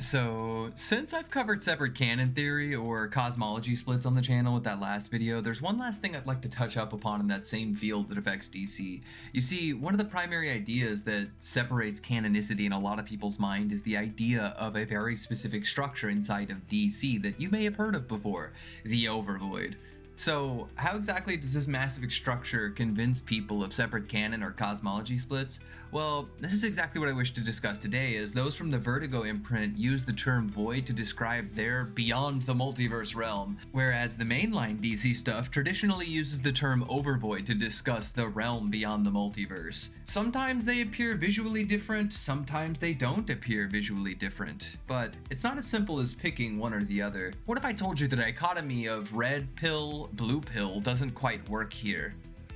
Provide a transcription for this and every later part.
So, since I've covered separate canon theory or cosmology splits on the channel with that last video, there's one last thing I'd like to touch up upon in that same field that affects DC. You see, one of the primary ideas that separates canonicity in a lot of people's mind is the idea of a very specific structure inside of DC that you may have heard of before, the Overvoid. So, how exactly does this massive structure convince people of separate canon or cosmology splits? Well, this is exactly what I wish to discuss today, as those from the Vertigo imprint use the term void to describe their beyond the multiverse realm, whereas the mainline DC stuff traditionally uses the term overvoid to discuss the realm beyond the multiverse. Sometimes they appear visually different, sometimes they don't appear visually different, but it's not as simple as picking one or the other. What if I told you the dichotomy of red pill, blue pill doesn't quite work here?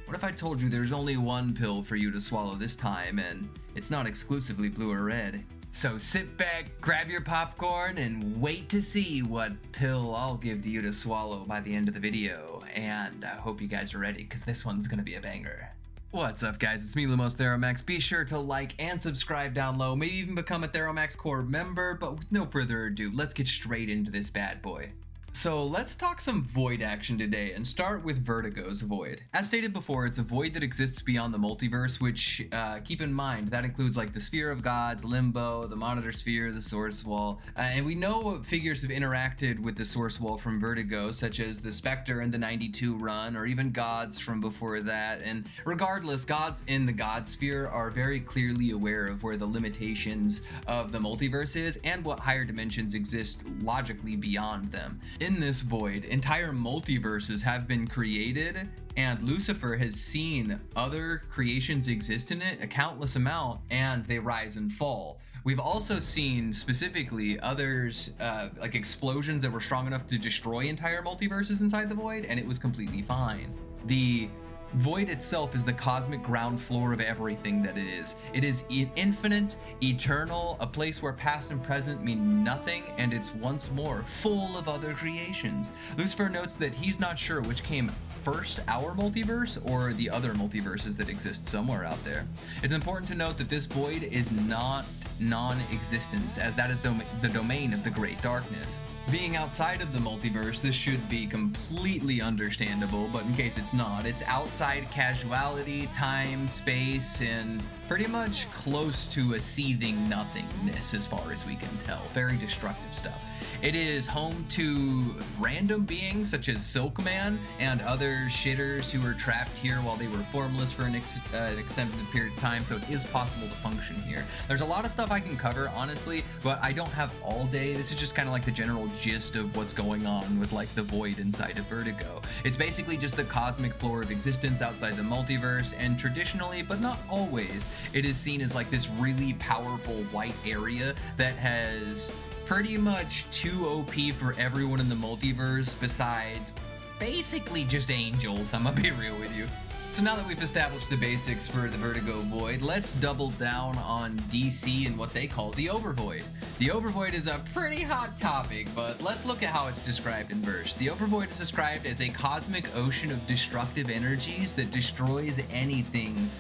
What if I told you there's only one pill for you to swallow this time, and it's not exclusively blue or red? So sit back, grab your popcorn, and wait to see what pill I'll give to you to swallow by the end of the video. And I hope you guys are ready, because this one's gonna be a banger. What's up, guys? It's me, Lumos Theromax. Be sure to like and subscribe down low, maybe even become a Theromax Corps member, but with no further ado, let's get straight into this bad boy. So let's talk some void action today and start with Vertigo's void. As stated before, it's a void that exists beyond the multiverse, which keep in mind that includes like the Sphere of Gods, Limbo, the Monitor Sphere, the Source Wall, and we know figures have interacted with the Source Wall from Vertigo, such as the Spectre in the 92 run, or even Gods from before that. And regardless, Gods in the God Sphere are very clearly aware of where the limitations of the multiverse is and what higher dimensions exist logically beyond them. In this void, entire multiverses have been created, and Lucifer has seen other creations exist in it, a countless amount, and they rise and fall. We've also seen specifically others, like explosions that were strong enough to destroy entire multiverses inside the void, and it was completely fine. The void itself is the cosmic ground floor of everything that it is. It is infinite, eternal, a place where past and present mean nothing, and it's once more full of other creations. Lucifer notes that he's not sure which came first, our multiverse or the other multiverses that exist somewhere out there. It's important to note that this void is not non-existence, as that is the domain of the Great Darkness. Being outside of the multiverse, this should be completely understandable, but in case it's not, it's outside causality, time, space, and pretty much close to a seething nothingness as far as we can tell. Very destructive stuff. It is home to random beings such as Silkman and other shitters who were trapped here while they were formless for an extended period of time, so it is possible to function here. There's a lot of stuff I can cover, honestly, but I don't have all day. This is just kind of like the general gist of what's going on with like the void inside of Vertigo. It's basically just the cosmic floor of existence outside the multiverse, and traditionally, but not always, it is seen as like this really powerful white area that has pretty much too OP for everyone in the multiverse besides basically just angels. I'm gonna be real with you. So now that we've established the basics for the Vertigo Void, let's double down on DC and what they call the Overvoid. The Overvoid is a pretty hot topic, but let's look at how it's described in verse. The Overvoid is described as a cosmic ocean of destructive energies that destroys anything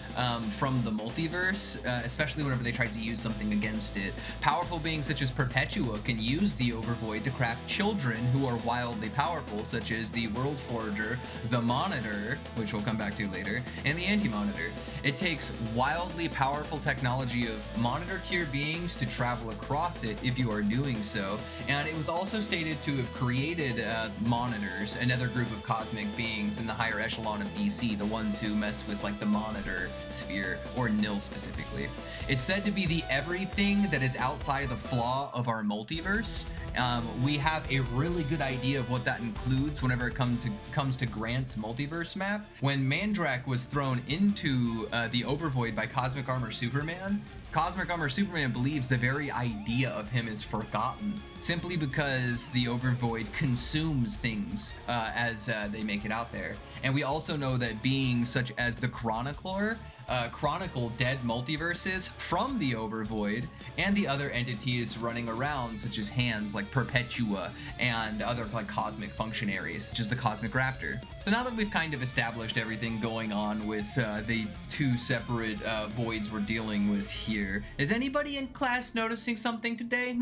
from the multiverse, especially whenever they try to use something against it. Powerful beings such as Perpetua can use the Overvoid to craft children who are wildly powerful, such as the World Forger, the Monitor, which we'll come back to later, and the Anti-Monitor. It takes wildly powerful technology of Monitor tier beings to travel across it if you are doing so, and it was also stated to have created Monitors, another group of cosmic beings in the higher echelon of DC, the ones who mess with like the Monitor sphere, or Nil specifically. It's said to be the everything that is outside the flaw of our multiverse. We have a really good idea of what that includes whenever it comes to Grant's multiverse map. When Mandrak was thrown into the Overvoid by Cosmic Armor Superman, Cosmic Armor Superman believes the very idea of him is forgotten, simply because the Overvoid consumes things as they make it out there. And we also know that beings such as the Chronicler chronicle dead multiverses from the Overvoid, and the other entities running around, such as hands like Perpetua and other like cosmic functionaries, such as the Cosmic Raptor. So now that we've kind of established everything going on with the two separate voids we're dealing with here, is anybody in class noticing something today?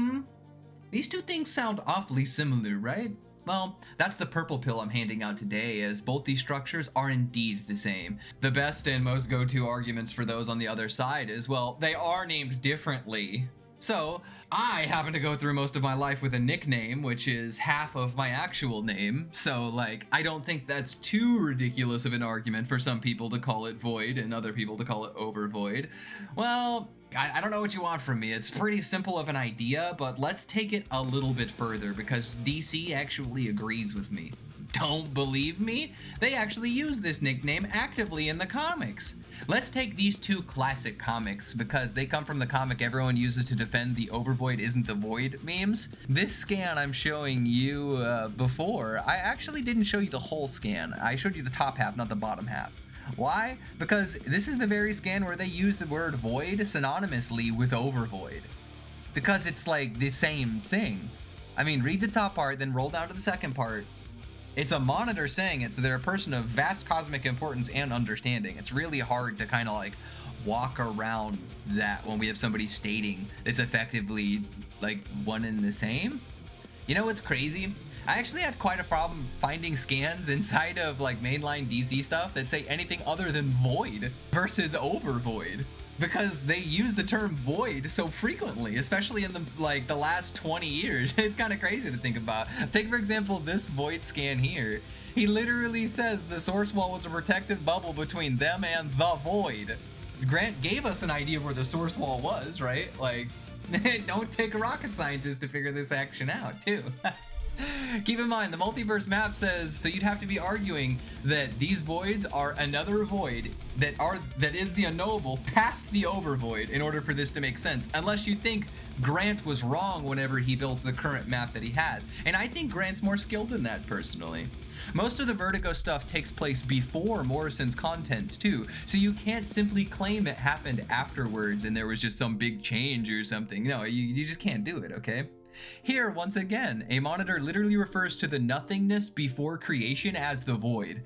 These two things sound awfully similar, right? Well, that's the purple pill I'm handing out today, as both these structures are indeed the same. The best and most go-to arguments for those on the other side is, well, they are named differently. So, I happen to go through most of my life with a nickname, which is half of my actual name, so, like, I don't think that's too ridiculous of an argument for some people to call it Void and other people to call it Overvoid. Well, I don't know what you want from me. It's pretty simple of an idea, but let's take it a little bit further, because DC actually agrees with me. Don't believe me? They actually use this nickname actively in the comics. Let's take these two classic comics, because they come from the comic everyone uses to defend the Overvoid isn't the void memes. This scan I'm showing you before, I actually didn't show you the whole scan. I showed you the top half, not the bottom half. Why? Because this is the very scan where they use the word void synonymously with Overvoid. Because it's like the same thing. I mean, read the top part, then roll down to the second part. It's a monitor saying it, so they're a person of vast cosmic importance and understanding. It's really hard to kind of like walk around that when we have somebody stating it's effectively like one and the same. You know what's crazy? I actually had quite a problem finding scans inside of like mainline DC stuff that say anything other than void versus Overvoid, because they use the term void so frequently, especially in the last 20 years. It's kind of crazy to think about. Take for example this void scan here. He literally says the source wall was a protective bubble between them and the void. Grant gave us an idea of where the source wall was, right? Like, don't take a rocket scientist to figure this action out too. Keep in mind, the multiverse map says that you'd have to be arguing that these voids are another void that is the unknowable past the Overvoid in order for this to make sense, unless you think Grant was wrong whenever he built the current map that he has. And I think Grant's more skilled in that personally. Most of the Vertigo stuff takes place before Morrison's content too, so you can't simply claim it happened afterwards and there was just some big change or something. No, you just can't do it, okay? Here, once again, a monitor literally refers to the nothingness before creation as the void.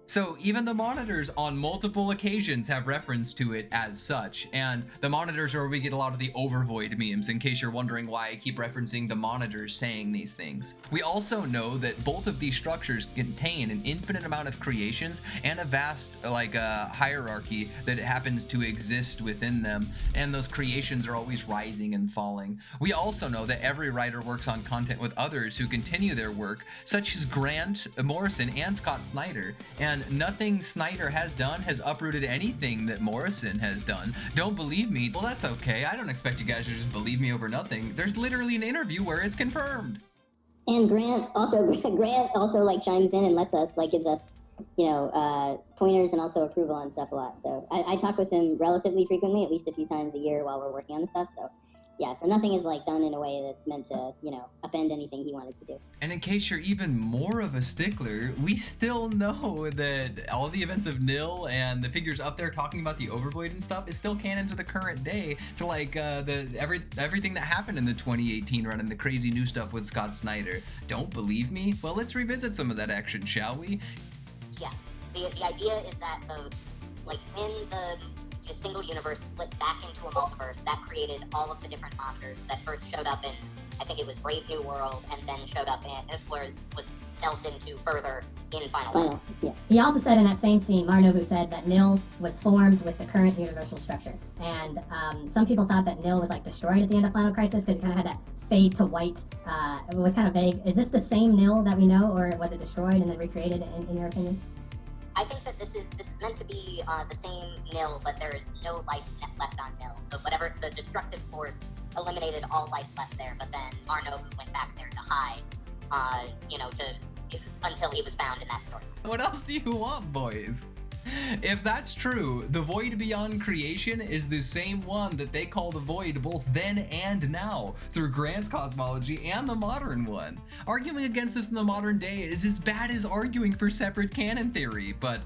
So even the monitors on multiple occasions have reference to it as such, and the monitors are where we get a lot of the Overvoid memes, in case you're wondering why I keep referencing the monitors saying these things. We also know that both of these structures contain an infinite amount of creations and a vast hierarchy that happens to exist within them, and those creations are always rising and falling. We also know that every writer works on content with others who continue their work, such as Grant Morrison and Scott Snyder, and nothing Snyder has done has uprooted anything that Morrison has done. Don't believe me? Well, that's okay. I don't expect you guys to just believe me over nothing. There's literally an interview where it's confirmed. And Grant also like chimes in and lets us, like, gives us, you know, pointers and also approval on stuff a lot. So I talk with him relatively frequently, at least a few times a year while we're working on the stuff. So yeah, so nothing is like done in a way that's meant to, you know, upend anything he wanted to do. And in case you're even more of a stickler, we still know that all the events of Nil and the figures up there talking about the Overvoid and stuff is still canon to the current day, to like everything that happened in the 2018 run and the crazy new stuff with Scott Snyder. Don't believe me? Well, let's revisit some of that action, shall we? Yes. The idea is that when the single universe split back into a multiverse, that created all of the different monitors that first showed up in, I think it was Brave New World, and then showed up in, where it was delved into further in Final Fantasy. Yeah. He also said in that same scene, Marnovu said that Nil was formed with the current universal structure. And some people thought that Nil was like destroyed at the end of Final Crisis because he kind of had that fade to white. It was kind of vague. Is this the same Nil that we know, or was it destroyed and then recreated in your opinion? I think that this is meant to be the same Nil, but there is no life left on Nil. So whatever the destructive force eliminated all life left there, but then Marnovu went back there to hide, until he was found in that story. What else do you want, boys? If that's true, the void beyond creation is the same one that they call the void both then and now, through Grant's cosmology and the modern one. Arguing against this in the modern day is as bad as arguing for separate canon theory, but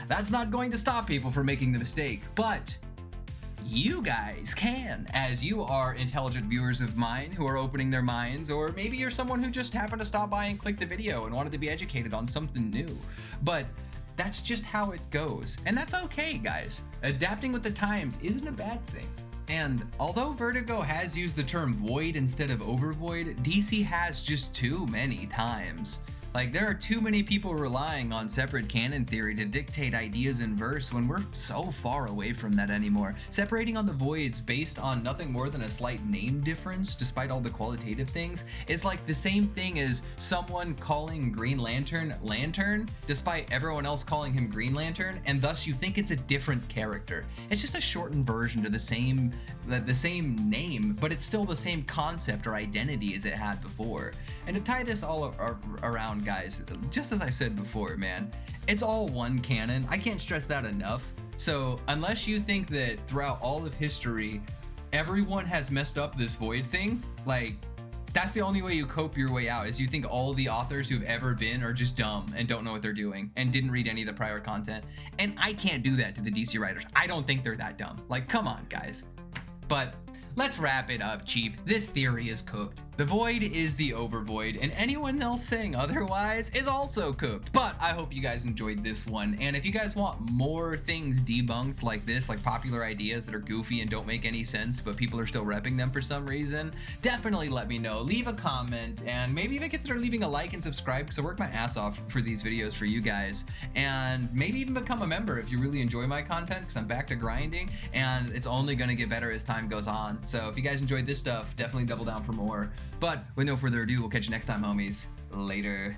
that's not going to stop people from making the mistake. But you guys can, as you are intelligent viewers of mine who are opening their minds, or maybe you're someone who just happened to stop by and click the video and wanted to be educated on something new. But that's just how it goes, and that's okay, guys. Adapting with the times isn't a bad thing. And although Vertigo has used the term void instead of overvoid, DC has just too many times. Like, there are too many people relying on separate canon theory to dictate ideas in verse when we're so far away from that anymore. Separating on the voids based on nothing more than a slight name difference, despite all the qualitative things, is like the same thing as someone calling Green Lantern Lantern, despite everyone else calling him Green Lantern, and thus you think it's a different character. It's just a shortened version to the same name, but it's still the same concept or identity as it had before. And to tie this all around, guys, just as I said before, man, it's all one canon. I can't stress that enough. So unless you think that throughout all of history everyone has messed up this void thing, like, that's the only way you cope your way out, is you think all the authors who've ever been are just dumb and don't know what they're doing and didn't read any of the prior content. And I can't do that to the DC writers. I don't think they're that dumb. Like, come on, guys. But let's wrap it up, Chief. This theory is cooked. The void is the overvoid, and anyone else saying otherwise is also cooked. But I hope you guys enjoyed this one, and if you guys want more things debunked like this, like popular ideas that are goofy and don't make any sense, but people are still repping them for some reason, definitely let me know. Leave a comment, and maybe even consider leaving a like and subscribe, because I work my ass off for these videos for you guys. And maybe even become a member if you really enjoy my content, because I'm back to grinding, and it's only going to get better as time goes on. So if you guys enjoyed this stuff, definitely double down for more. But with no further ado, we'll catch you next time, homies. Later.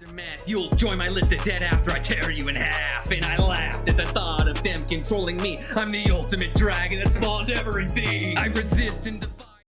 Aftermath, you'll join my list of dead after I tear you in half. And I laughed at the thought of them controlling me. I'm the ultimate dragon that spawned everything. I resist and defy.